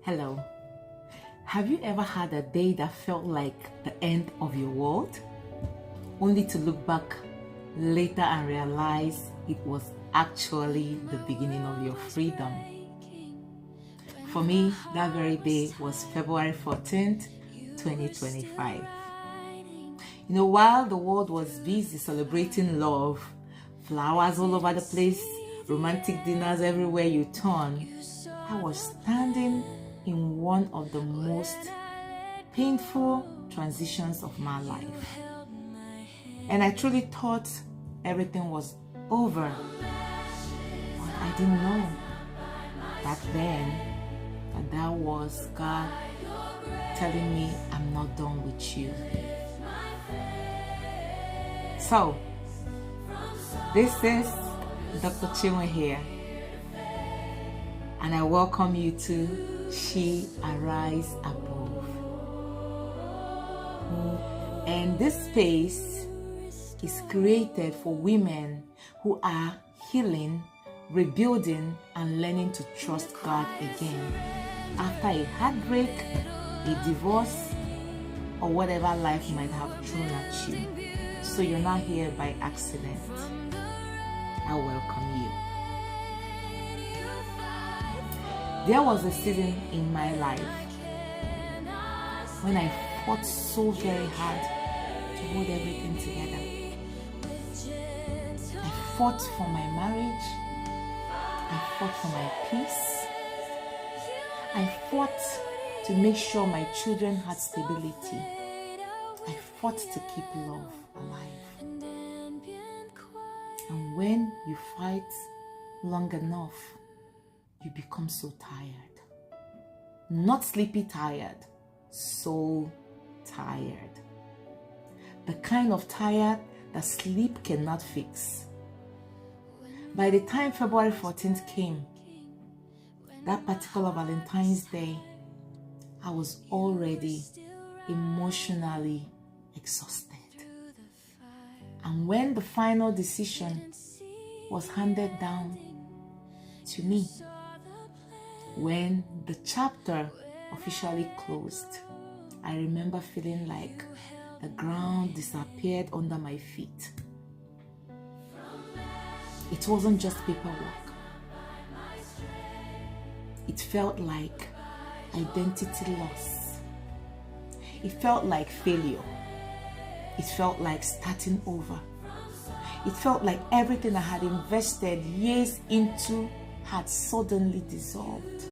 Hello. Have you ever had a day that felt like the end of your world? Only to look back later and realize it was actually the beginning of your freedom. For me, that very day was February 14th, 2025. While the world was busy celebrating love, flowers all over the place, romantic dinners everywhere you turn, I was standing in one of the most painful transitions of my life. And I truly thought everything was over. But I didn't know back then that was God telling me, I'm not done with you. So, this is Dr. Chinwe here, and I welcome you to SheAriseAbove. And this space is created for women who are healing, rebuilding, and learning to trust God again after a heartbreak, a divorce, or whatever life might have thrown at you. So you're not here by accident. I welcome you. There was a season in my life when I fought so very hard to hold everything together. I fought for my marriage. I fought for my peace. I fought to make sure my children had stability. I fought to keep love alive. And when you fight long enough, you become so tired. Not sleepy tired, so tired. The kind of tired that sleep cannot fix. By the time February 14th came, that particular Valentine's Day, I was already emotionally exhausted. And when the final decision was handed down to me, when the chapter officially closed, I remember feeling like the ground disappeared under my feet. It wasn't just paperwork. It felt like identity loss. It felt like failure. It felt like starting over. It felt like everything I had invested years into had suddenly dissolved.